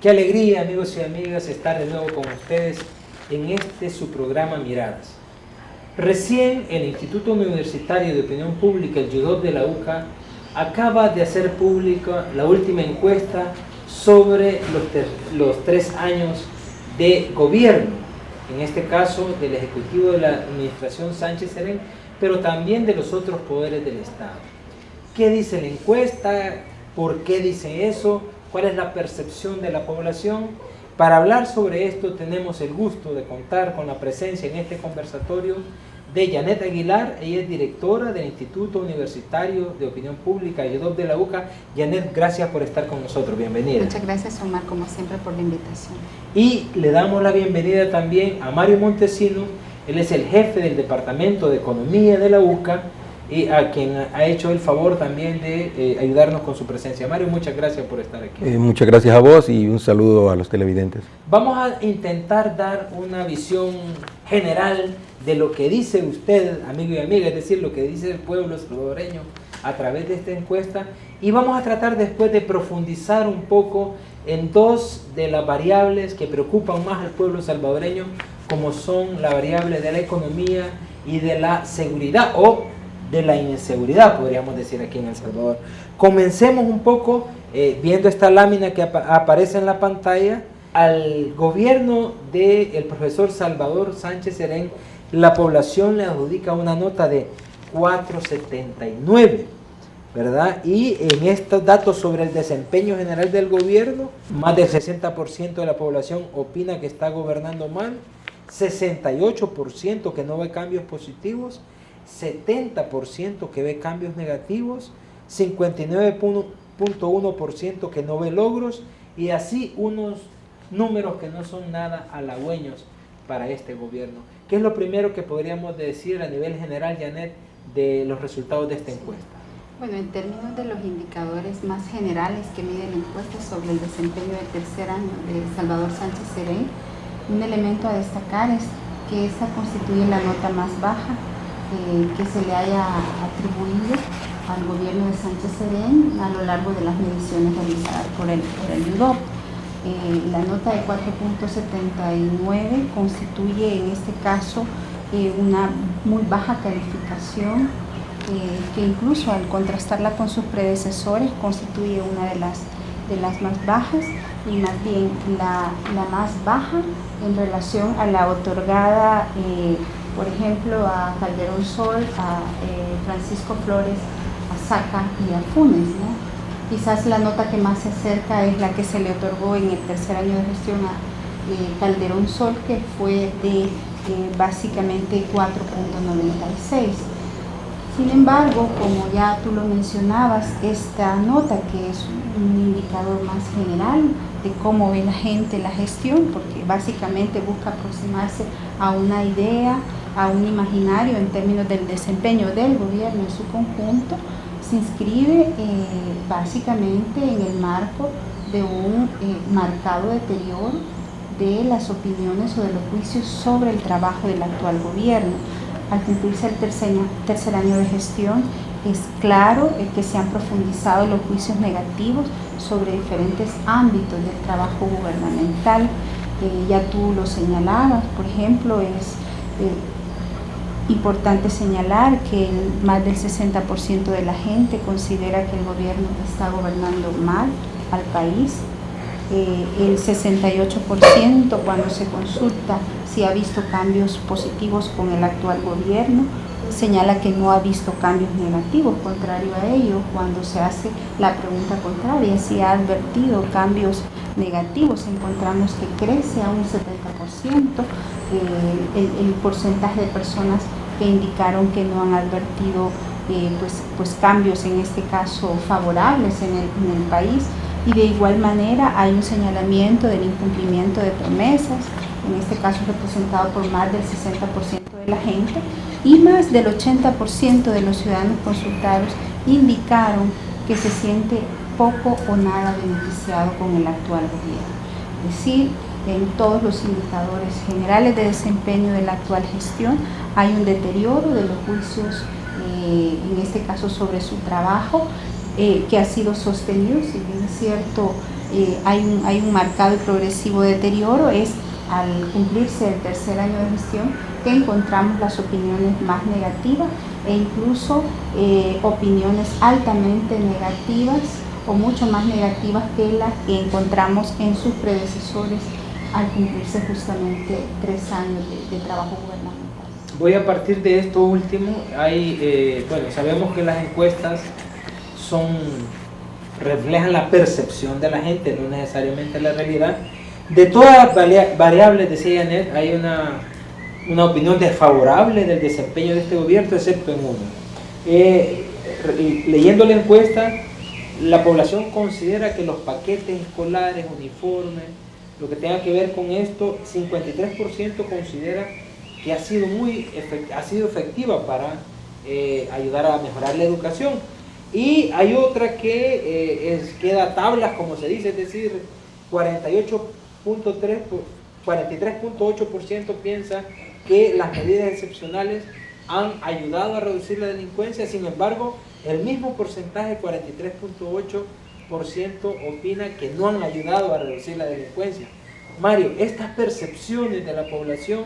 Qué alegría, amigos y amigas, estar de nuevo con ustedes en su programa Miradas. Recién el Instituto Universitario de Opinión Pública, el IUDOP de la UCA, acaba de hacer pública la última encuesta sobre los 3 años de gobierno, en este caso del Ejecutivo de la Administración Sánchez Serén, pero también de los otros poderes del Estado. ¿Qué dice la encuesta? ¿Por qué dice eso? ¿Cuál es la percepción de la población? Para hablar sobre esto tenemos el gusto de contar con la presencia en este conversatorio de Janet Aguilar. Ella es directora del Instituto Universitario de Opinión Pública, IUDOP de la UCA. Janet, gracias por estar con nosotros, bienvenida. Muchas gracias, Omar, como siempre, por la invitación. Y le damos la bienvenida también a Mario Montesino. Él es el jefe del Departamento de Economía de la UCA y a quien ha hecho el favor también de ayudarnos con su presencia. Mario, muchas gracias por estar aquí. Muchas gracias a vos y un saludo a los televidentes. Vamos a intentar dar una visión general de lo que dice usted, amigo y amiga, es decir, lo que dice el pueblo salvadoreño a través de esta encuesta, y vamos a tratar después de profundizar un poco en 2 de las variables que preocupan más al pueblo salvadoreño, como son la variable de la economía y de la seguridad o de la inseguridad, podríamos decir aquí en El Salvador. Comencemos un poco viendo esta lámina que aparece en la pantalla. Al gobierno del profesor Salvador Sánchez Serén, la población le adjudica una nota de 4.79, ¿verdad? Y en estos datos sobre el desempeño general del gobierno, más del 60% de la población opina que está gobernando mal, 68% que no ve cambios positivos, 70% que ve cambios negativos, 59.1% que no ve logros, y así unos números que no son nada halagüeños para este gobierno. ¿Qué es lo primero que podríamos decir a nivel general, Janet, de los resultados de esta encuesta? Bueno, en términos de los indicadores más generales que mide la encuesta sobre el desempeño del tercer año de Salvador Sánchez Serén, un elemento a destacar es que esa constituye la nota más baja que se le haya atribuido al gobierno de Sánchez Serén a lo largo de las mediciones realizadas por el IUDOP. La nota de 4.79 constituye en este caso una muy baja calificación que incluso al contrastarla con sus predecesores constituye una de las más bajas, y más bien la más baja en relación a la otorgada por ejemplo a Calderón Sol, a Francisco Flores, a Saca y a Funes, ¿no? Quizás la nota que más se acerca es la que se le otorgó en el tercer año de gestión a Calderón Sol, que fue de básicamente 4.96. Sin embargo, como ya tú lo mencionabas, esta nota, que es un indicador más general de cómo ve la gente la gestión, porque básicamente busca aproximarse a una idea, a un imaginario en términos del desempeño del gobierno en su conjunto, se inscribe básicamente en el marco de un marcado deterioro de las opiniones o de los juicios sobre el trabajo del actual gobierno. Al cumplirse el tercer año de gestión, es claro que se han profundizado los juicios negativos sobre diferentes ámbitos del trabajo gubernamental. Ya tú lo señalabas, por ejemplo, es importante señalar que más del 60% de la gente considera que el gobierno está gobernando mal al país. El 68% cuando se consulta si ha visto cambios positivos con el actual gobierno, señala que no ha visto cambios negativos. Contrario a ello, cuando se hace la pregunta contraria, si ha advertido cambios negativos, encontramos que crece a un 70% el porcentaje de personas que indicaron que no han advertido pues cambios, en este caso favorables en el país. Y de igual manera hay un señalamiento del incumplimiento de promesas, en este caso representado por más del 60% de la gente, y más del 80% de los ciudadanos consultados indicaron que se siente poco o nada beneficiado con el actual gobierno. Es decir, en todos los indicadores generales de desempeño de la actual gestión hay un deterioro de los juicios, en este caso sobre su trabajo, que ha sido sostenido, si bien es cierto, hay un marcado y progresivo deterioro, es al cumplirse el tercer año de gestión que encontramos las opiniones más negativas e incluso opiniones altamente negativas o mucho más negativas que las que encontramos en sus predecesores al cumplirse justamente 3 años de trabajo gubernamental. Voy a partir de esto último. Bueno, sabemos que las encuestas reflejan la percepción de la gente, no necesariamente la realidad. De todas las variables, decía Janet, hay una opinión desfavorable del desempeño de este gobierno, excepto en uno. Leyendo la encuesta, la población considera que los paquetes escolares, uniformes, lo que tenga que ver con esto, 53% considera que ha sido efectiva para ayudar a mejorar la educación. Y hay otra que queda a tablas, como se dice, es decir, 43.8% piensa que las medidas excepcionales han ayudado a reducir la delincuencia. Sin embargo, el mismo porcentaje, 43.8%, opina que no han ayudado a reducir la delincuencia. Mario, estas percepciones de la población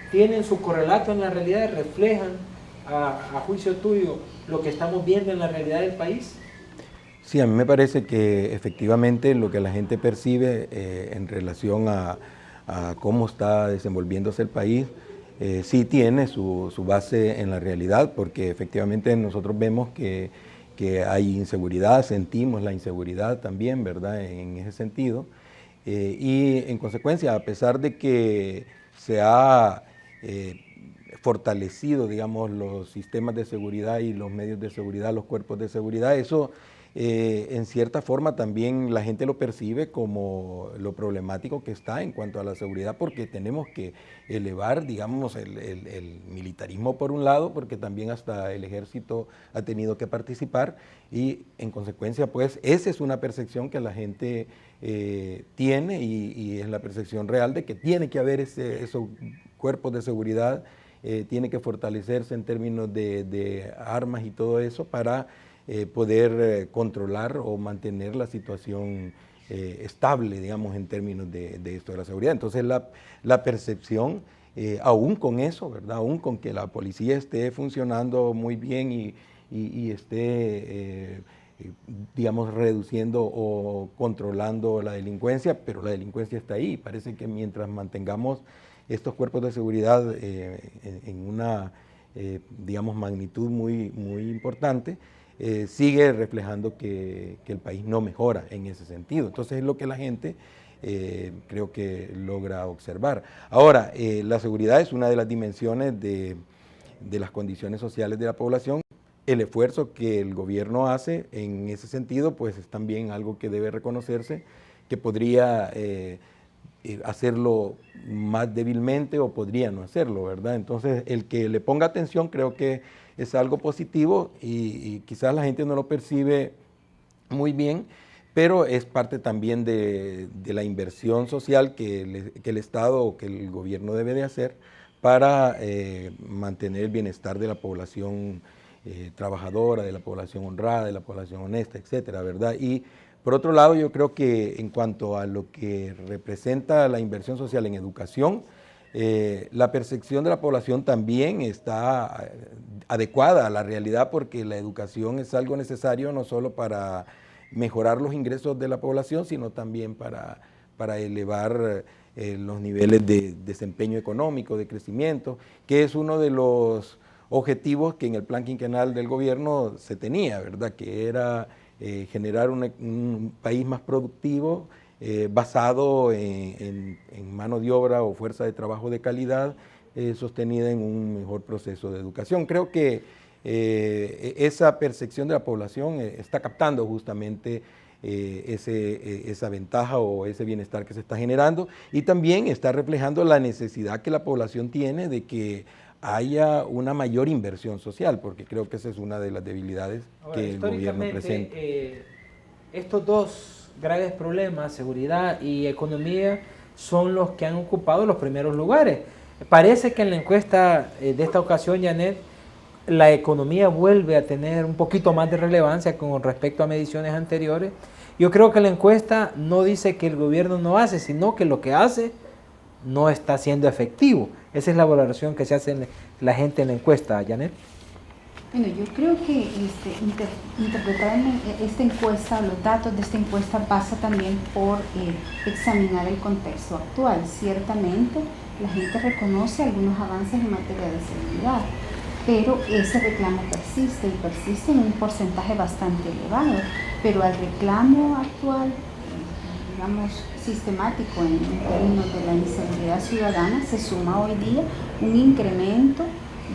tienen su correlato en la realidad, reflejan a juicio tuyo lo que estamos viendo en la realidad del país. Sí, a mí me parece que efectivamente lo que la gente percibe en relación a cómo está desenvolviéndose el país, sí tiene su base en la realidad, porque efectivamente nosotros vemos que hay inseguridad, sentimos la inseguridad también, ¿verdad?, en ese sentido. Y en consecuencia, a pesar de que se ha fortalecido, digamos, los sistemas de seguridad y los medios de seguridad, los cuerpos de seguridad, eso en cierta forma también la gente lo percibe como lo problemático que está en cuanto a la seguridad, porque tenemos que elevar, digamos, el militarismo por un lado, porque también hasta el ejército ha tenido que participar, y en consecuencia, pues, esa es una percepción que la gente tiene y es la percepción real de que tiene que haber esos cuerpos de seguridad, tiene que fortalecerse en términos de armas y todo eso para poder controlar o mantener la situación estable, digamos, en términos de esto de la seguridad. Entonces la percepción, aún con eso, ¿verdad?, aún con que la policía esté funcionando muy bien y esté, digamos, reduciendo o controlando la delincuencia, pero la delincuencia está ahí. Parece que mientras mantengamos estos cuerpos de seguridad en una, digamos, magnitud muy importante, sigue reflejando que el país no mejora en ese sentido. Entonces es lo que la gente creo que logra observar. Ahora, la seguridad es una de las dimensiones de las condiciones sociales de la población. El esfuerzo que el gobierno hace en ese sentido, pues es también algo que debe reconocerse, que podría hacerlo más débilmente o podría no hacerlo, ¿verdad? Entonces, el que le ponga atención creo que es algo positivo y quizás la gente no lo percibe muy bien, pero es parte también de la inversión social que el Estado o que el gobierno debe de hacer para mantener el bienestar de la población trabajadora, de la población honrada, de la población honesta, etcétera, ¿verdad? Y por otro lado, yo creo que en cuanto a lo que representa la inversión social en educación, la percepción de la población también está adecuada a la realidad, porque la educación es algo necesario no solo para mejorar los ingresos de la población, sino también para elevar los niveles de desempeño económico, de crecimiento, que es uno de los objetivos que en el plan quinquenal del gobierno se tenía, ¿verdad?, que era generar un país más productivo, basado en mano de obra o fuerza de trabajo de calidad, sostenida en un mejor proceso de educación. Creo que esa percepción de la población está captando justamente esa ventaja o ese bienestar que se está generando, y también está reflejando la necesidad que la población tiene de que haya una mayor inversión social, porque creo que esa es una de las debilidades que el gobierno presenta. Estos dos graves problemas, seguridad y economía, son los que han ocupado los primeros lugares. Parece que en la encuesta de esta ocasión, Janet, la economía vuelve a tener un poquito más de relevancia con respecto a mediciones anteriores, Yo creo que la encuesta no dice que el gobierno no hace, sino que lo que hace no está siendo efectivo. Esa es la valoración que se hace la gente en la encuesta, Janet. Bueno, yo creo que interpretar esta encuesta, los datos de esta encuesta pasa también por examinar el contexto actual. Ciertamente la gente reconoce algunos avances en materia de seguridad, pero ese reclamo persiste y persiste en un porcentaje bastante elevado. Pero al reclamo actual, digamos, sistemático en términos de la inseguridad ciudadana, se suma hoy día un incremento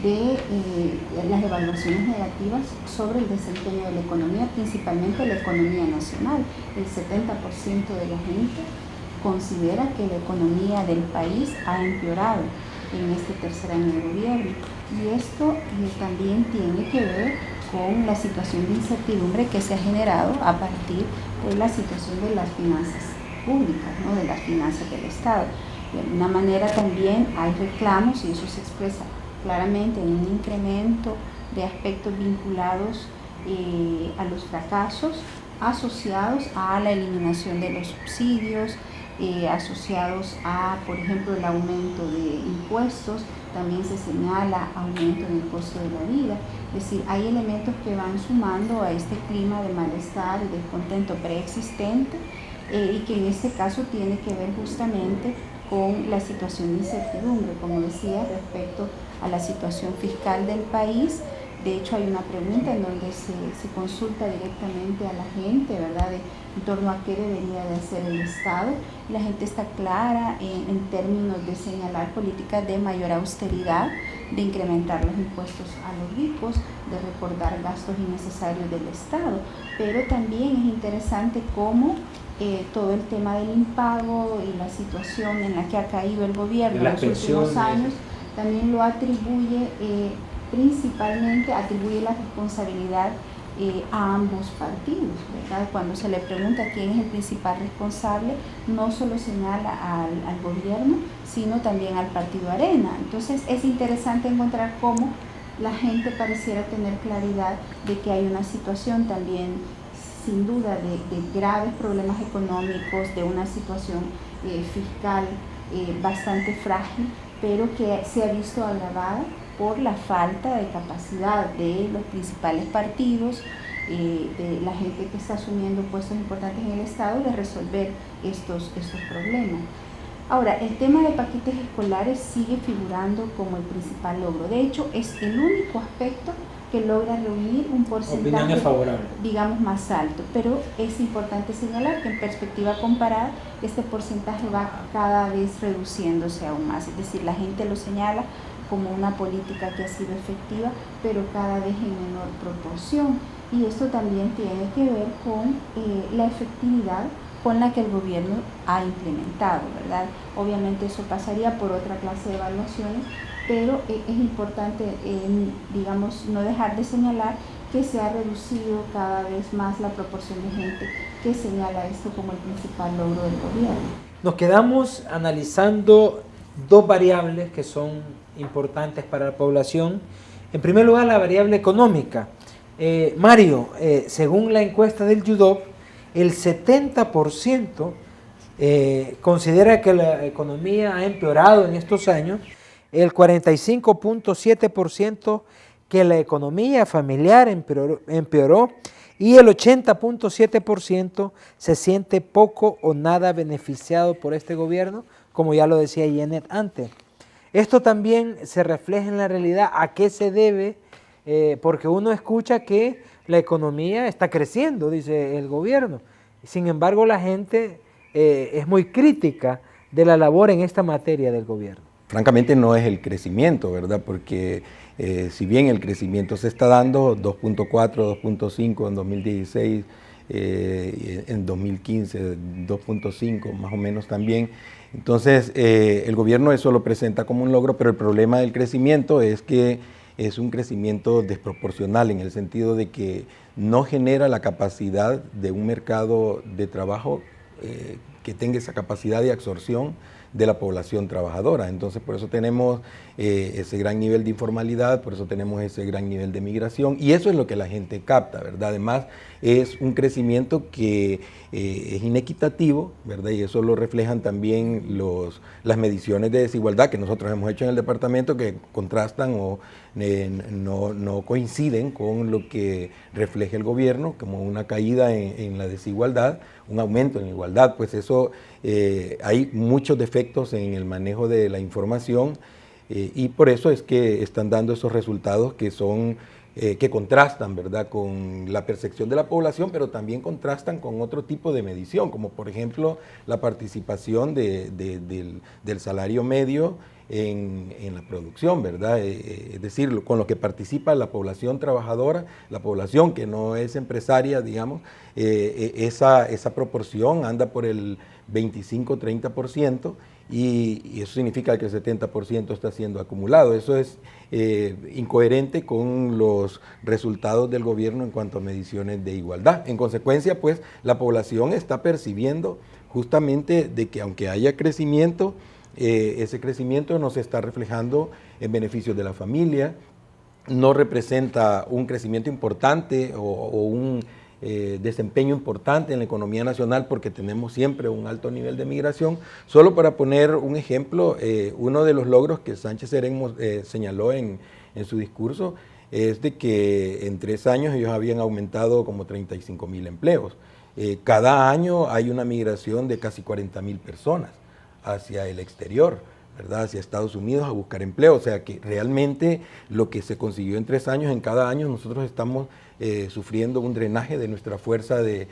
de las evaluaciones negativas sobre el desempeño de la economía, principalmente la economía nacional. El 70% de la gente considera que la economía del país ha empeorado en este tercer año de gobierno. Y esto también tiene que ver con la situación de incertidumbre que se ha generado a partir de la situación de las finanzas públicas, ¿no? De las finanzas del Estado. De alguna manera también hay reclamos, y eso se expresa claramente en un incremento de aspectos vinculados a los fracasos asociados a la eliminación de los subsidios, asociados a, por ejemplo, el aumento de impuestos. También se señala aumento en el costo de la vida. Es decir, hay elementos que van sumando a este clima de malestar y descontento preexistente y que en este caso tiene que ver justamente con la situación de incertidumbre, como decía, respecto a la situación fiscal del país. De hecho, hay una pregunta en donde se consulta directamente a la gente, ¿verdad?, en torno a qué debería de hacer el Estado. La gente está clara en términos de señalar políticas de mayor austeridad, de incrementar los impuestos a los ricos, de recordar gastos innecesarios del Estado. Pero también es interesante cómo todo el tema del impago y la situación en la que ha caído el gobierno en los últimos años también lo atribuye, principalmente atribuye la responsabilidad a ambos partidos, ¿verdad? Cuando se le pregunta quién es el principal responsable, no solo señala al gobierno, sino también al partido Arena. Entonces es interesante encontrar cómo la gente pareciera tener claridad de que hay una situación también, sin duda, de graves problemas económicos, de una situación fiscal bastante frágil, pero que se ha visto agravada por la falta de capacidad de los principales partidos, de la gente que está asumiendo puestos importantes en el Estado, de resolver estos problemas. Ahora, el tema de paquetes escolares sigue figurando como el principal logro. De hecho, es el único aspecto que logra reunir un porcentaje, digamos, más alto. Pero es importante señalar que en perspectiva comparada, este porcentaje va cada vez reduciéndose aún más. Es decir, la gente lo señala como una política que ha sido efectiva, pero cada vez en menor proporción. Y esto también tiene que ver con la efectividad con la que el gobierno ha implementado, ¿verdad? Obviamente eso pasaría por otra clase de evaluaciones, pero es importante, digamos, no dejar de señalar que se ha reducido cada vez más la proporción de gente que señala esto como el principal logro del gobierno. Nos quedamos analizando dos variables que son importantes para la población. En primer lugar, la variable económica. Mario, según la encuesta del YUDOP, el 70% considera que la economía ha empeorado en estos años, el 45.7% que la economía familiar empeoró y el 80.7% se siente poco o nada beneficiado por este gobierno, como ya lo decía Janet antes. Esto también se refleja en la realidad. ¿A qué se debe? Porque uno escucha que la economía está creciendo, dice el gobierno. Sin embargo, la gente es muy crítica de la labor en esta materia del gobierno. Francamente no es el crecimiento, ¿verdad? Porque si bien el crecimiento se está dando, 2.4, 2.5 en 2016, en 2015, 2.5 más o menos también. Entonces, el gobierno eso lo presenta como un logro, pero el problema del crecimiento es que es un crecimiento desproporcional en el sentido de que no genera la capacidad de un mercado de trabajo que tenga esa capacidad de absorción de la población trabajadora. Entonces, por eso tenemos ese gran nivel de informalidad, por eso tenemos ese gran nivel de migración, y eso es lo que la gente capta, ¿verdad? Además, es un crecimiento que es inequitativo, ¿verdad? Y eso lo reflejan también las mediciones de desigualdad que nosotros hemos hecho en el departamento, que contrastan o no coinciden con lo que refleja el gobierno, como una caída en la desigualdad, un aumento en la igualdad. Pues eso, hay muchos defectos en el manejo de la información, y por eso es que están dando esos resultados que son que contrastan, ¿verdad?, con la percepción de la población, pero también contrastan con otro tipo de medición, como por ejemplo la participación del salario medio en la producción, ¿verdad? Es decir, con lo que participa la población trabajadora, la población que no es empresaria, digamos, esa proporción anda por el 25-30%, y eso significa que el 70% está siendo acumulado. Eso es incoherente con los resultados del gobierno en cuanto a mediciones de igualdad. En consecuencia, pues, la población está percibiendo justamente de que aunque haya crecimiento, ese crecimiento no se está reflejando en beneficios de la familia, no representa un crecimiento importante o un desempeño importante en la economía nacional, porque tenemos siempre un alto nivel de migración. Solo para poner un ejemplo, uno de los logros que Sánchez Serén señaló en su discurso es de que en 3 años ellos habían aumentado como 35,000 empleos. Cada año hay una migración de casi 40,000 personas hacia el exterior, ¿verdad?, hacia Estados Unidos a buscar empleo. O sea que realmente lo que se consiguió en 3 años, en cada año nosotros estamos sufriendo un drenaje de nuestra fuerza de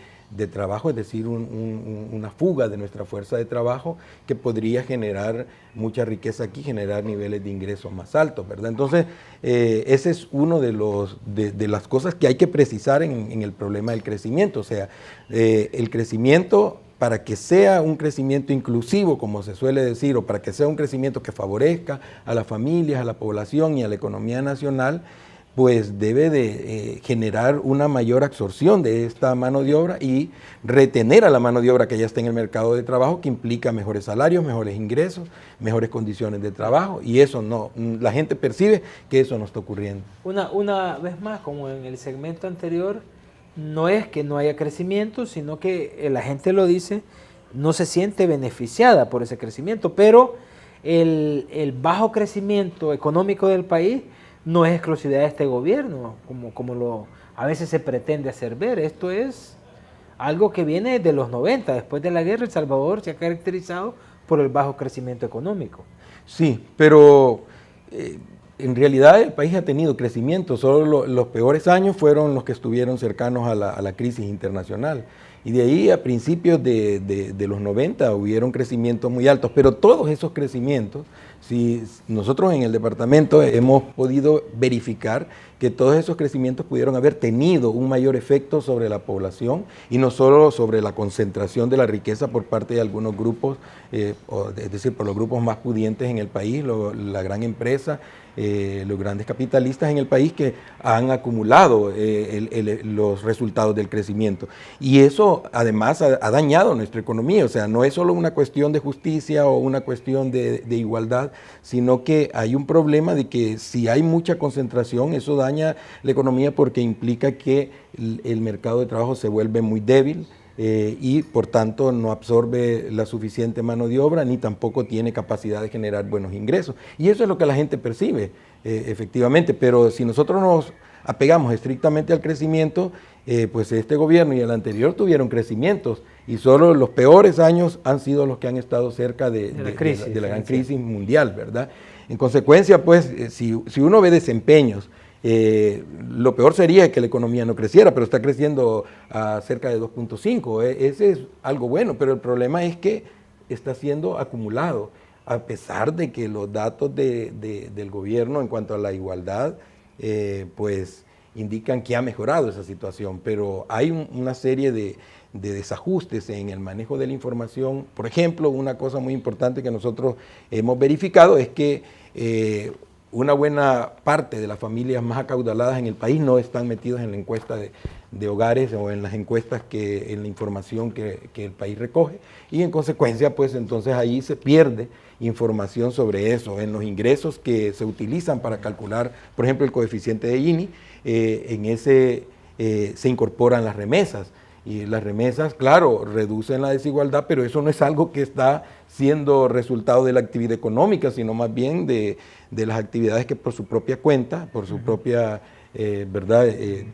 trabajo, es decir, una fuga de nuestra fuerza de trabajo que podría generar mucha riqueza aquí, generar niveles de ingresos más altos, ¿verdad? Entonces, ese es uno de las cosas que hay que precisar en el problema del crecimiento. O sea, el crecimiento, para que sea un crecimiento inclusivo, como se suele decir, o para que sea un crecimiento que favorezca a las familias, a la población y a la economía nacional, pues debe de generar una mayor absorción de esta mano de obra y retener a la mano de obra que ya está en el mercado de trabajo, que implica mejores salarios, mejores ingresos, mejores condiciones de trabajo, y eso no, la gente percibe que eso no está ocurriendo. Una vez más, como en el segmento anterior, no es que no haya crecimiento, sino que la gente lo dice, no se siente beneficiada por ese crecimiento, pero el bajo crecimiento económico del país no es exclusividad de este gobierno, como a veces se pretende hacer ver. Esto es algo que viene de los 90, después de la guerra. El Salvador se ha caracterizado por el bajo crecimiento económico. Sí, pero en realidad el país ha tenido crecimiento, solo los peores años fueron los que estuvieron cercanos a la crisis internacional. Y de ahí a principios de los 90 hubieron crecimientos muy altos, pero todos esos crecimientos, si nosotros en el departamento hemos podido verificar que todos esos crecimientos pudieron haber tenido un mayor efecto sobre la población y no solo sobre la concentración de la riqueza por parte de algunos grupos, es decir, por los grupos más pudientes en el país, la gran empresa, los grandes capitalistas en el país que han acumulado los resultados del crecimiento. Y eso además ha dañado nuestra economía. O sea, no es solo una cuestión de justicia o una cuestión de igualdad, sino que hay un problema de que si hay mucha concentración, eso daña la economía porque implica que el mercado de trabajo se vuelve muy débil, y por tanto no absorbe la suficiente mano de obra ni tampoco tiene capacidad de generar buenos ingresos. Y eso es lo que la gente percibe, efectivamente, pero si nosotros nos apegamos estrictamente al crecimiento, pues este gobierno y el anterior tuvieron crecimientos y solo los peores años han sido los que han estado cerca de la gran crisis mundial, ¿verdad? En consecuencia, pues, si uno ve desempeños, lo peor sería que la economía no creciera, pero está creciendo a cerca de 2.5. Ese es algo bueno, pero el problema es que está siendo acumulado, a pesar de que los datos del gobierno en cuanto a la igualdad, pues indican que ha mejorado esa situación, pero hay una serie de desajustes en el manejo de la información. Por ejemplo, una cosa muy importante que nosotros hemos verificado es que una buena parte de las familias más acaudaladas en el país no están metidas en la encuesta de hogares o en las encuestas, en la información que el país recoge, y en consecuencia pues entonces ahí se pierde información sobre eso. En los ingresos que se utilizan para calcular, por ejemplo, el coeficiente de Gini, en ese se incorporan las remesas. Y las remesas, claro, reducen la desigualdad, pero eso no es algo que está siendo resultado de la actividad económica, sino más bien de las actividades que por su propia cuenta, por su propia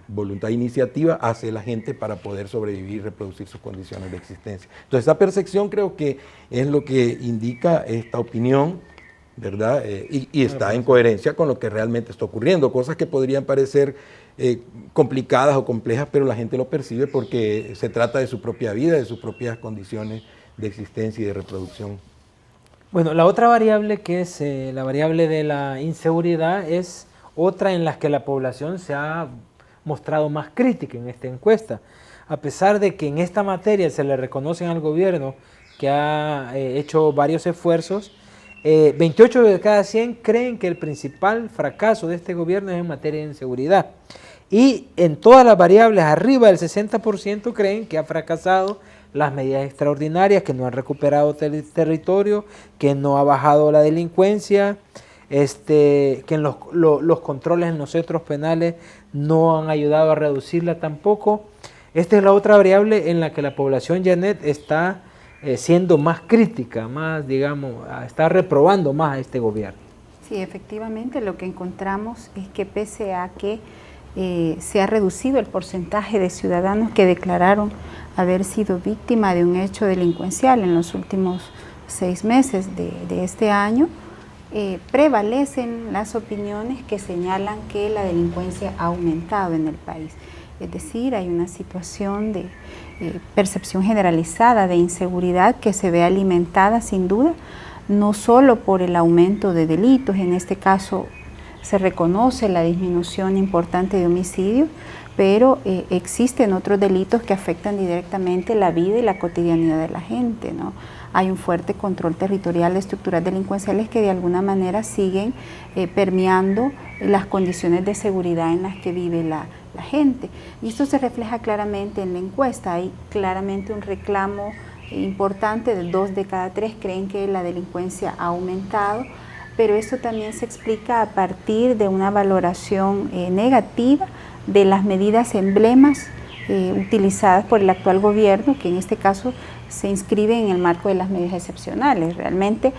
voluntad e iniciativa, hace la gente para poder sobrevivir y reproducir sus condiciones de existencia. Entonces, esa percepción creo que es lo que indica esta opinión, ¿verdad? Y está en coherencia con lo que realmente está ocurriendo, cosas que podrían parecer complicadas o complejas, pero la gente lo percibe porque se trata de su propia vida, de sus propias condiciones de existencia y de reproducción. Bueno, la otra variable que es la variable de la inseguridad es otra en la que la población se ha mostrado más crítica en esta encuesta. A pesar de que en esta materia se le reconocen al gobierno que ha hecho varios esfuerzos, 28 de cada 100 creen que el principal fracaso de este gobierno es en materia de inseguridad. Y en todas las variables, arriba del 60% creen que ha fracasado las medidas extraordinarias, que no han recuperado territorio, que no ha bajado la delincuencia, que en los controles en los centros penales no han ayudado a reducirla tampoco. Esta es la otra variable en la que la población, Janet, está siendo más crítica, más, digamos, está reprobando más a este gobierno. Sí, efectivamente, lo que encontramos es que pese a que se ha reducido el porcentaje de ciudadanos que declararon haber sido víctima de un hecho delincuencial en los últimos 6 meses de este año, prevalecen las opiniones que señalan que la delincuencia ha aumentado en el país. Es decir, hay una situación de percepción generalizada de inseguridad que se ve alimentada sin duda, no solo por el aumento de delitos, en este caso se reconoce la disminución importante de homicidios, pero existen otros delitos que afectan directamente la vida y la cotidianidad de la gente, ¿no? Hay un fuerte control territorial de estructuras delincuenciales que de alguna manera siguen permeando las condiciones de seguridad en las que vive la gente. Y esto se refleja claramente en la encuesta. Hay claramente un reclamo importante, de 2 de cada 3 creen que la delincuencia ha aumentado, pero esto también se explica a partir de una valoración negativa de las medidas emblemas utilizadas por el actual gobierno, que en este caso se inscriben en el marco de las medidas excepcionales. Realmente,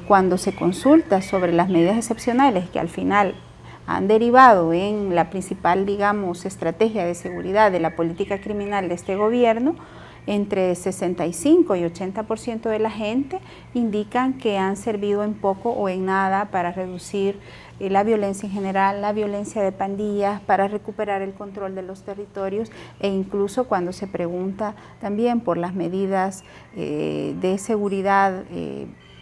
cuando se consulta sobre las medidas excepcionales que al final han derivado en la principal, digamos, estrategia de seguridad de la política criminal de este gobierno, entre 65 y 80% de la gente indican que han servido en poco o en nada para reducir la violencia en general, la violencia de pandillas, para recuperar el control de los territorios, e incluso cuando se pregunta también por las medidas de seguridad,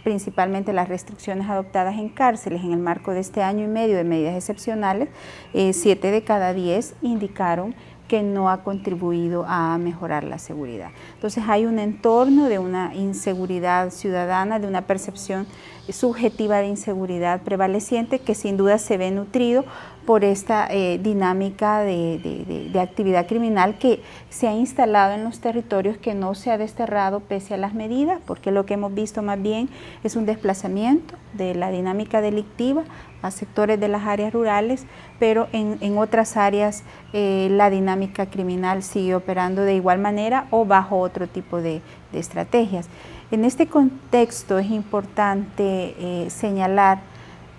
principalmente las restricciones adoptadas en cárceles en el marco de este año y medio de medidas excepcionales, 7 de cada 10 indicaron que no ha contribuido a mejorar la seguridad. Entonces hay un entorno de una inseguridad ciudadana, de una percepción subjetiva de inseguridad prevaleciente que sin duda se ve nutrido por esta dinámica de actividad criminal que se ha instalado en los territorios, que no se ha desterrado pese a las medidas, porque lo que hemos visto más bien es un desplazamiento de la dinámica delictiva a sectores de las áreas rurales, pero en otras áreas la dinámica criminal sigue operando de igual manera o bajo otro tipo de estrategias. En este contexto es importante señalar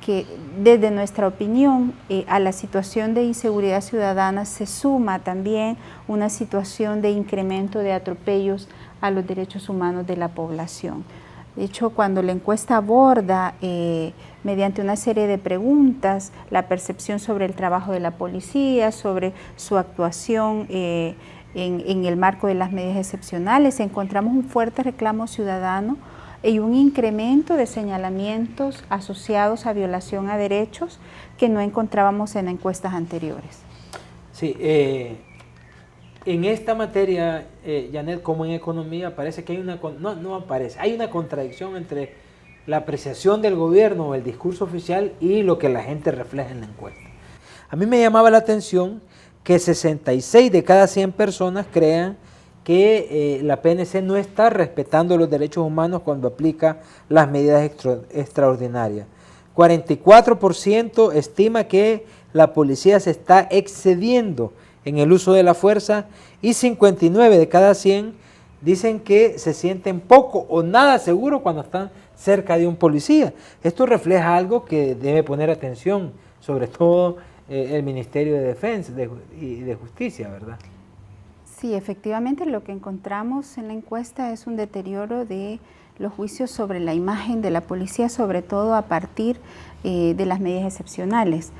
que desde nuestra opinión a la situación de inseguridad ciudadana se suma también una situación de incremento de atropellos a los derechos humanos de la población. De hecho, cuando la encuesta aborda mediante una serie de preguntas la percepción sobre el trabajo de la policía, sobre su actuación en el marco de las medidas excepcionales, encontramos un fuerte reclamo ciudadano y un incremento de señalamientos asociados a violación a derechos que no encontrábamos en encuestas anteriores. Sí, en esta materia, Janet, como en economía, parece que hay una, hay una contradicción entre la apreciación del gobierno o el discurso oficial y lo que la gente refleja en la encuesta. A mí me llamaba la atención que 66 de cada 100 personas crean que la PNC no está respetando los derechos humanos cuando aplica las medidas extraordinarias. 44% estima que la policía se está excediendo en el uso de la fuerza y 59 de cada 100 dicen que se sienten poco o nada seguros cuando están cerca de un policía. Esto refleja algo que debe poner atención, sobre todo el Ministerio de Defensa y de Justicia, ¿verdad? Sí, efectivamente lo que encontramos en la encuesta es un deterioro de los juicios sobre la imagen de la policía, sobre todo a partir de las medidas excepcionales.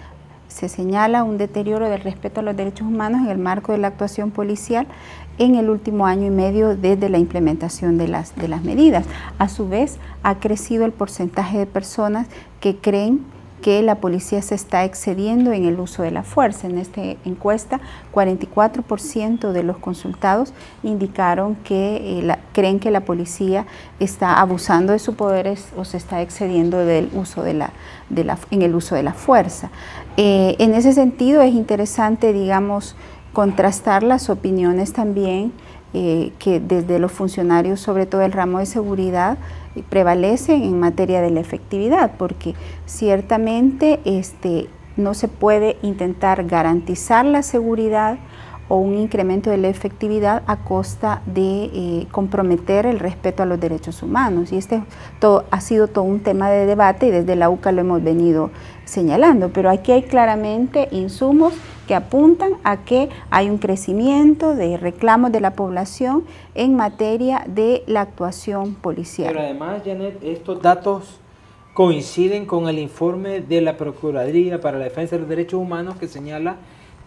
Se señala un deterioro del respeto a los derechos humanos en el marco de la actuación policial en el último año y medio desde la implementación de las medidas. A su vez, ha crecido el porcentaje de personas que creen que la policía se está excediendo en el uso de la fuerza. En esta encuesta, 44% de los consultados indicaron que creen que la policía está abusando de sus poderes o se está excediendo del uso en el uso de la fuerza. En ese sentido es interesante, digamos, contrastar las opiniones también que desde los funcionarios, sobre todo el ramo de seguridad, prevalecen en materia de la efectividad, porque ciertamente no se puede intentar garantizar la seguridad o un incremento de la efectividad a costa de comprometer el respeto a los derechos humanos. Y ha sido todo un tema de debate y desde la UCA lo hemos venido señalando, pero aquí hay claramente insumos que apuntan a que hay un crecimiento de reclamos de la población en materia de la actuación policial. Pero además, Janet, estos datos coinciden con el informe de la Procuraduría para la Defensa de los Derechos Humanos que señala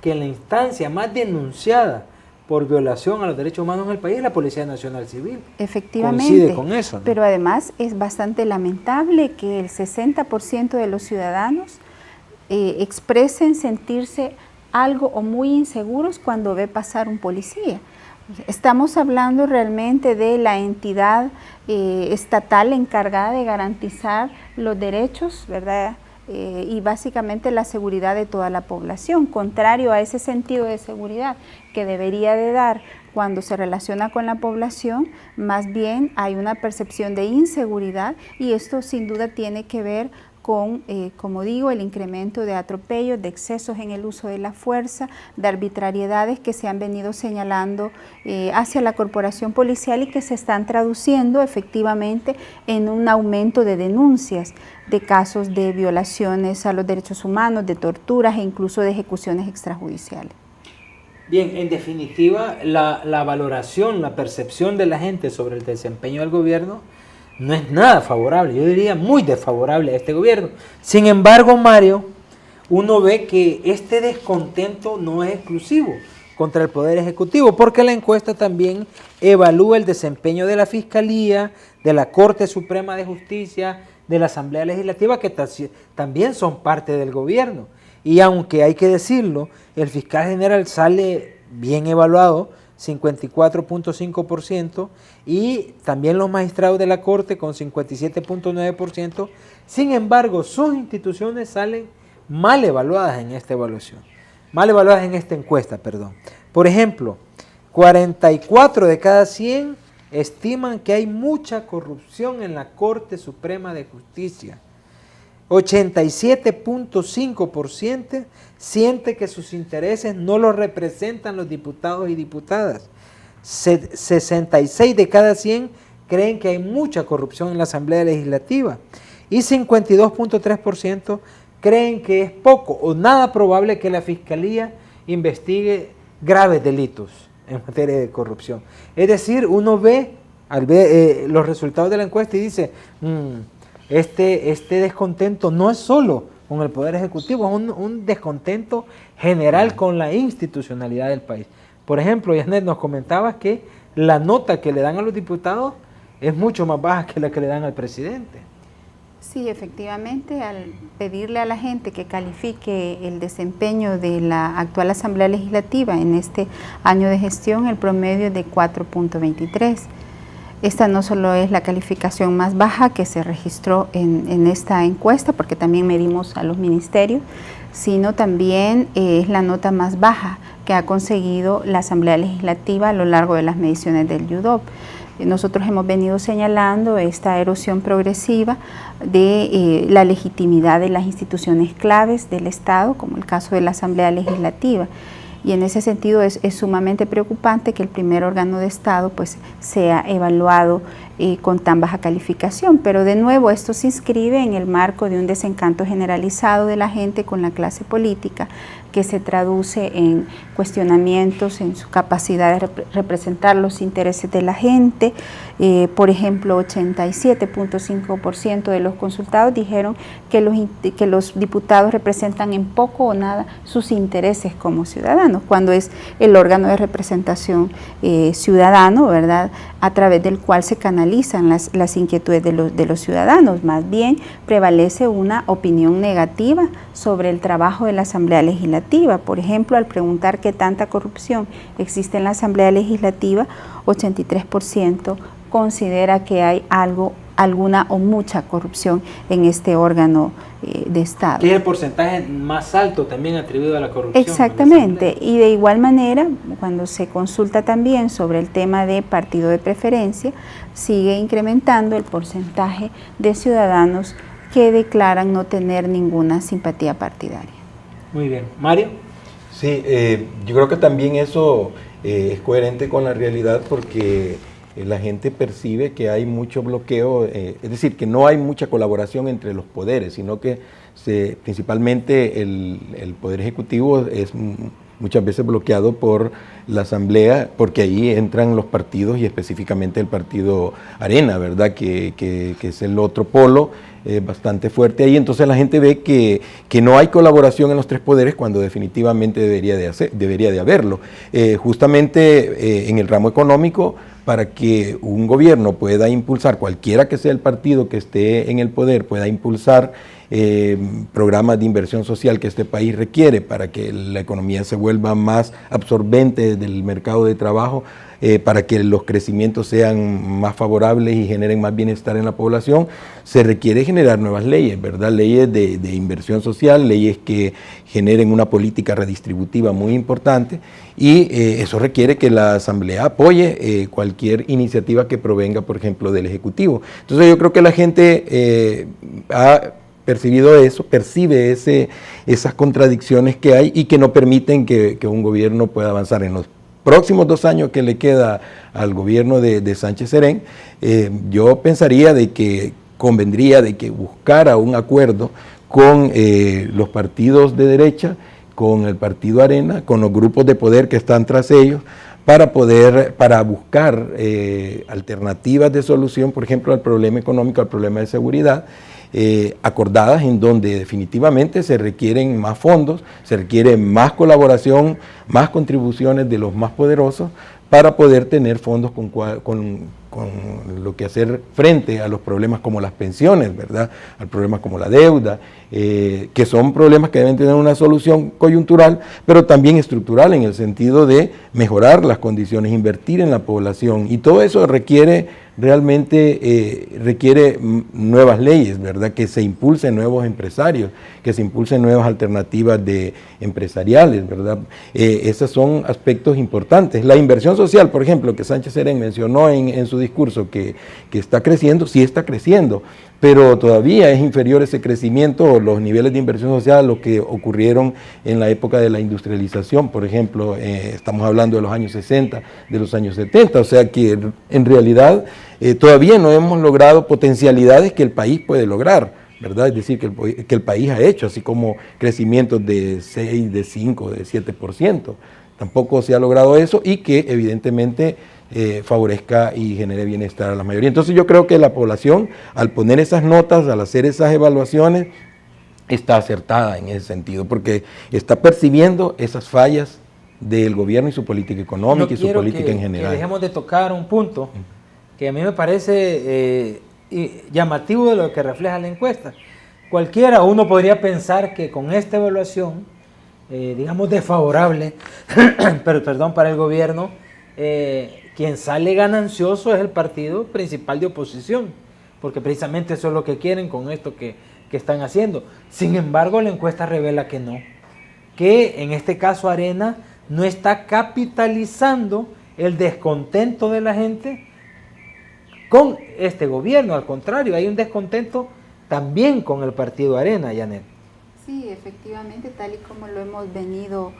que la instancia más denunciada por violación a los derechos humanos en el país es la Policía Nacional Civil. Efectivamente. Coincide con eso, ¿no? Pero además es bastante lamentable que el 60% de los ciudadanos expresen sentirse algo o muy inseguros cuando ve pasar un policía. Estamos hablando realmente de la entidad estatal encargada de garantizar los derechos, ¿verdad? Y básicamente la seguridad de toda la población, contrario a ese sentido de seguridad que debería de dar cuando se relaciona con la población, más bien hay una percepción de inseguridad y esto sin duda tiene que ver con, como digo, el incremento de atropellos, de excesos en el uso de la fuerza, de arbitrariedades que se han venido señalando hacia la corporación policial y que se están traduciendo efectivamente en un aumento de denuncias de casos de violaciones a los derechos humanos, de torturas e incluso de ejecuciones extrajudiciales. Bien, en definitiva, la valoración, la percepción de la gente sobre el desempeño del gobierno no es nada favorable, yo diría muy desfavorable a este gobierno. Sin embargo, Mario, uno ve que este descontento no es exclusivo contra el Poder Ejecutivo, porque la encuesta también evalúa el desempeño de la Fiscalía, de la Corte Suprema de Justicia, de la Asamblea Legislativa, que también son parte del gobierno. Y aunque hay que decirlo, el fiscal general sale bien evaluado, 54.5%, y también los magistrados de la Corte con 57.9%. Sin embargo, sus instituciones salen mal evaluadas en esta evaluación, mal evaluadas en esta encuesta, perdón. Por ejemplo, 44 de cada 100 estiman que hay mucha corrupción en la Corte Suprema de Justicia. 87.5% siente que sus intereses no los representan los diputados y diputadas. 66 de cada 100 creen que hay mucha corrupción en la Asamblea Legislativa. Y 52.3% creen que es poco o nada probable que la Fiscalía investigue graves delitos en materia de corrupción. Es decir, uno ve los resultados de la encuesta y dice, este descontento no es solo con el Poder Ejecutivo, es un descontento general con la institucionalidad del país. Por ejemplo, Janet, nos comentabas que la nota que le dan a los diputados es mucho más baja que la que le dan al presidente. Sí, efectivamente, al pedirle a la gente que califique el desempeño de la actual Asamblea Legislativa en este año de gestión, el promedio es de 4.23. Esta no solo es la calificación más baja que se registró en esta encuesta, porque también medimos a los ministerios, sino también es la nota más baja que ha conseguido la Asamblea Legislativa a lo largo de las mediciones del UDOP. Nosotros hemos venido señalando esta erosión progresiva de la legitimidad de las instituciones claves del Estado, como el caso de la Asamblea Legislativa. Y en ese sentido es sumamente preocupante que el primer órgano de Estado pues, sea evaluado con tan baja calificación. Pero de nuevo esto se inscribe en el marco de un desencanto generalizado de la gente con la clase política, que se traduce en cuestionamientos en su capacidad de representar los intereses de la gente. Por ejemplo, 87.5% de los consultados dijeron que los diputados representan en poco o nada sus intereses como ciudadanos, cuando es el órgano de representación ciudadano, ¿verdad?, a través del cual se canalizan las inquietudes de los ciudadanos. Más bien prevalece una opinión negativa sobre el trabajo de la Asamblea Legislativa. Por ejemplo, al preguntar qué tanta corrupción existe en la Asamblea Legislativa, 83% considera que hay alguna o mucha corrupción en este órgano de Estado. ¿Qué es el porcentaje más alto también atribuido a la corrupción? Exactamente, y de igual manera, cuando se consulta también sobre el tema de partido de preferencia, sigue incrementando el porcentaje de ciudadanos que declaran no tener ninguna simpatía partidaria. Muy bien. ¿Mario? Sí, yo creo que también eso es coherente con la realidad, porque la gente percibe que hay mucho bloqueo, es decir, que no hay mucha colaboración entre los poderes, sino que principalmente el Poder Ejecutivo es muchas veces bloqueado por la Asamblea, porque ahí entran los partidos y específicamente el partido Arena, ¿verdad?, que es el otro polo bastante fuerte ahí. Entonces la gente ve que no hay colaboración en los tres poderes cuando definitivamente debería de haberlo. Justamente en el ramo económico, para que un gobierno pueda impulsar, cualquiera que sea el partido que esté en el poder, pueda impulsar programas de inversión social que este país requiere para que la economía se vuelva más absorbente del mercado de trabajo, para que los crecimientos sean más favorables y generen más bienestar en la población, se requiere generar nuevas leyes, ¿verdad? Leyes de inversión social, leyes que generen una política redistributiva muy importante, y eso requiere que la Asamblea apoye cualquier iniciativa que provenga, por ejemplo, del Ejecutivo. Entonces yo creo que la gente ha percibido eso, percibe esas contradicciones que hay y que no permiten que un gobierno pueda avanzar. En los próximos 2 años que le queda al gobierno de Sánchez Serén, yo pensaría de que convendría de que buscara un acuerdo con los partidos de derecha, con el partido Arena, con los grupos de poder que están tras ellos, para buscar alternativas de solución, por ejemplo, al problema económico, al problema de seguridad, acordadas, en donde definitivamente se requieren más fondos, se requiere más colaboración, más contribuciones de los más poderosos, para poder tener fondos con lo que hacer frente a los problemas como las pensiones, ¿verdad?, a problemas como la deuda, que son problemas que deben tener una solución coyuntural, pero también estructural, en el sentido de mejorar las condiciones, invertir en la población, y todo eso realmente requiere nuevas leyes, ¿verdad?, que se impulsen nuevos empresarios, que se impulsen nuevas alternativas empresariales, ¿verdad? Esos son aspectos importantes. La inversión social, por ejemplo, que Sánchez Serén mencionó en su discurso, que está creciendo, sí está creciendo, pero todavía es inferior ese crecimiento, los niveles de inversión social, a lo que ocurrieron en la época de la industrialización, por ejemplo. Estamos hablando de los años 60, de los años 70, o sea que en realidad todavía no hemos logrado potencialidades que el país puede lograr, ¿verdad? Es decir, que el país ha hecho, así como crecimientos de 6, de 5, de 7%. Tampoco se ha logrado eso, y que evidentemente favorezca y genere bienestar a la mayoría. Entonces yo creo que la población, al poner esas notas, al hacer esas evaluaciones, está acertada en ese sentido, porque está percibiendo esas fallas del gobierno y su política económica y su política en general. Que dejemos de tocar un punto que a mí me parece llamativo de lo que refleja la encuesta. Uno podría pensar que con esta evaluación, digamos desfavorable, pero perdón, para el gobierno, quien sale ganancioso es el partido principal de oposición, porque precisamente eso es lo que quieren con esto que están haciendo. Sin embargo, la encuesta revela que no, que en este caso Arena no está capitalizando el descontento de la gente con este gobierno. Al contrario, hay un descontento también con el partido Arena, Janet. Sí, efectivamente, tal y como lo hemos venido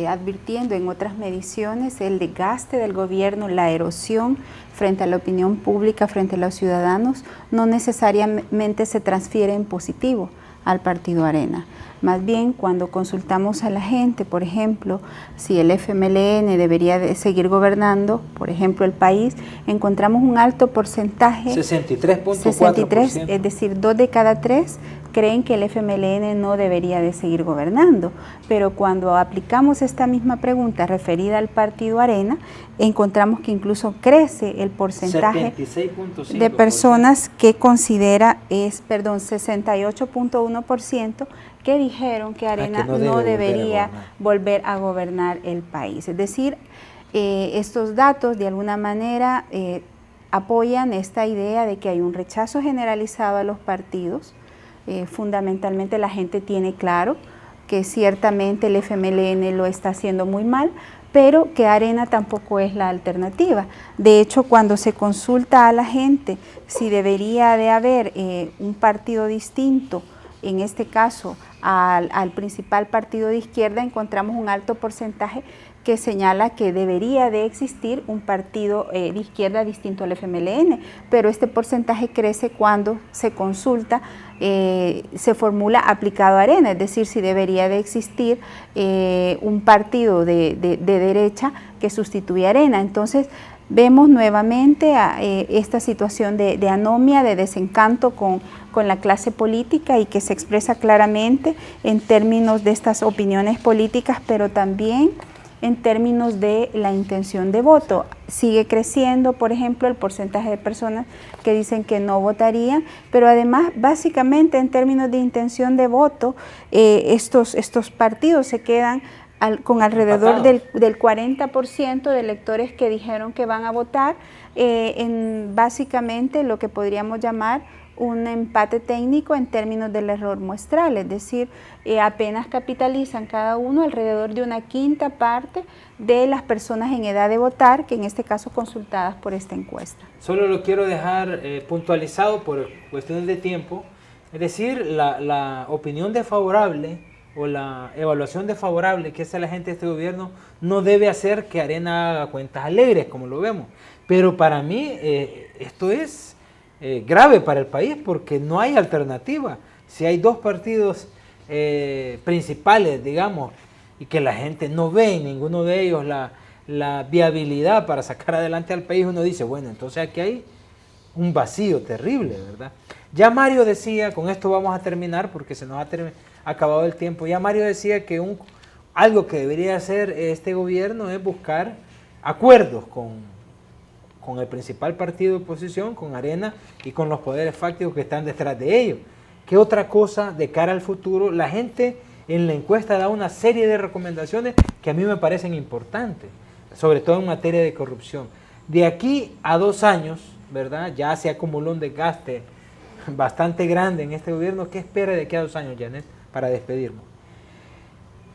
advirtiendo en otras mediciones, el desgaste del gobierno, la erosión frente a la opinión pública, frente a los ciudadanos, no necesariamente se transfiere en positivo al partido Arena. Más bien, cuando consultamos a la gente, por ejemplo, si el FMLN debería de seguir gobernando, por ejemplo, el país, encontramos un alto porcentaje, 63.4%. es decir, 2 de cada 3 creen que el FMLN no debería de seguir gobernando, pero cuando aplicamos esta misma pregunta referida al partido Arena, encontramos que incluso crece el porcentaje de personas que considera, 68.1%, que dijeron que Arena no debería volver a gobernar el país. Es decir, estos datos de alguna manera apoyan esta idea de que hay un rechazo generalizado a los partidos. Fundamentalmente la gente tiene claro que ciertamente el FMLN lo está haciendo muy mal, pero que Arena tampoco es la alternativa. De hecho, cuando se consulta a la gente si debería de haber un partido distinto, en este caso al principal partido de izquierda, encontramos un alto porcentaje que señala que debería de existir un partido de izquierda distinto al FMLN, pero este porcentaje crece cuando se consulta, se formula aplicado a Arena, es decir, si debería de existir un partido de derecha que sustituya a Arena. Entonces, vemos nuevamente esta situación de anomia, de desencanto con la clase política y que se expresa claramente en términos de estas opiniones políticas, pero también en términos de la intención de voto. Sigue creciendo, por ejemplo, el porcentaje de personas que dicen que no votarían, pero además, básicamente, en términos de intención de voto, estos partidos se quedan con alrededor del 40% de electores que dijeron que van a votar en básicamente lo que podríamos llamar un empate técnico en términos del error muestral, es decir, apenas capitalizan cada uno alrededor de una quinta parte de las personas en edad de votar, que en este caso consultadas por esta encuesta. Solo lo quiero dejar puntualizado por cuestiones de tiempo, es decir, la opinión desfavorable o la evaluación desfavorable que hace la gente de este gobierno no debe hacer que Arena haga cuentas alegres, como lo vemos. Pero para mí esto es grave para el país porque no hay alternativa. Si hay dos partidos principales, digamos, y que la gente no ve en ninguno de ellos la viabilidad para sacar adelante al país, uno dice, bueno, entonces aquí hay un vacío terrible, ¿verdad? Ya Mario decía, con esto vamos a terminar porque se nos ha acabado el tiempo, ya Mario decía que algo que debería hacer este gobierno es buscar acuerdos con el principal partido de oposición, con Arena y con los poderes fácticos que están detrás de ellos. ¿Qué otra cosa de cara al futuro? La gente en la encuesta da una serie de recomendaciones que a mí me parecen importantes, sobre todo en materia de corrupción. De aquí a 2 años, ¿verdad? Ya se acumuló un desgaste bastante grande en este gobierno. ¿Qué espera de aquí a 2 años, Janet, para despedirnos?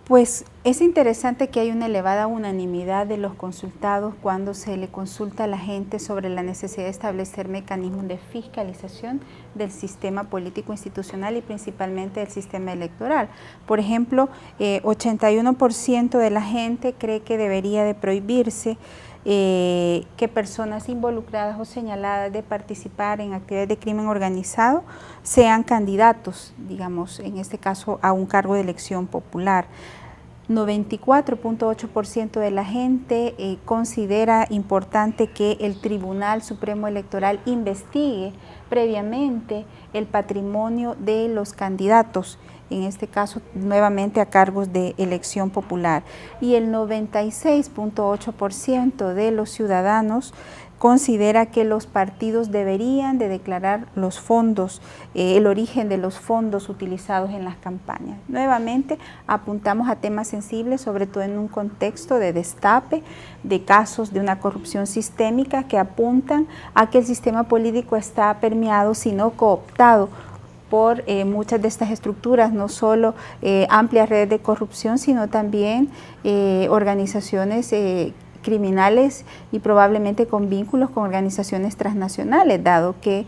Pues es interesante que hay una elevada unanimidad de los consultados cuando se le consulta a la gente sobre la necesidad de establecer mecanismos de fiscalización del sistema político institucional y principalmente del sistema electoral. Por ejemplo, 81% de la gente cree que debería de prohibirse que personas involucradas o señaladas de participar en actividades de crimen organizado sean candidatos, digamos, en este caso a un cargo de elección popular. 94.8% de la gente considera importante que el Tribunal Supremo Electoral investigue previamente el patrimonio de los candidatos, en este caso nuevamente a cargos de elección popular. Y el 96.8% de los ciudadanos considera que los partidos deberían de declarar los fondos, el origen de los fondos utilizados en las campañas. Nuevamente apuntamos a temas sensibles, sobre todo en un contexto de destape, de casos de una corrupción sistémica que apuntan a que el sistema político está permeado, sino cooptado por muchas de estas estructuras, no solo amplias redes de corrupción, sino también organizaciones criminales y probablemente con vínculos con organizaciones transnacionales, dado que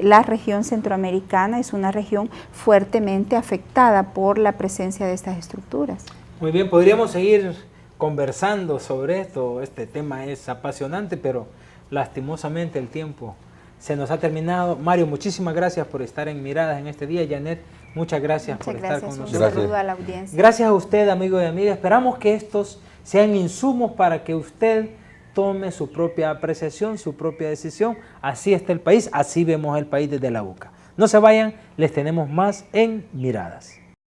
la región centroamericana es una región fuertemente afectada por la presencia de estas estructuras. Muy bien, podríamos seguir conversando sobre esto. Este tema es apasionante, pero lastimosamente el tiempo se nos ha terminado. Mario, muchísimas gracias por estar en Miradas en este día. Janet, muchas gracias por estar con nosotros. Un saludo a la audiencia. Gracias a usted, amigo y amiga. Esperamos que estos sean insumos para que usted tome su propia apreciación, su propia decisión. Así está el país, así vemos el país desde la UCA. No se vayan, les tenemos más en Miradas.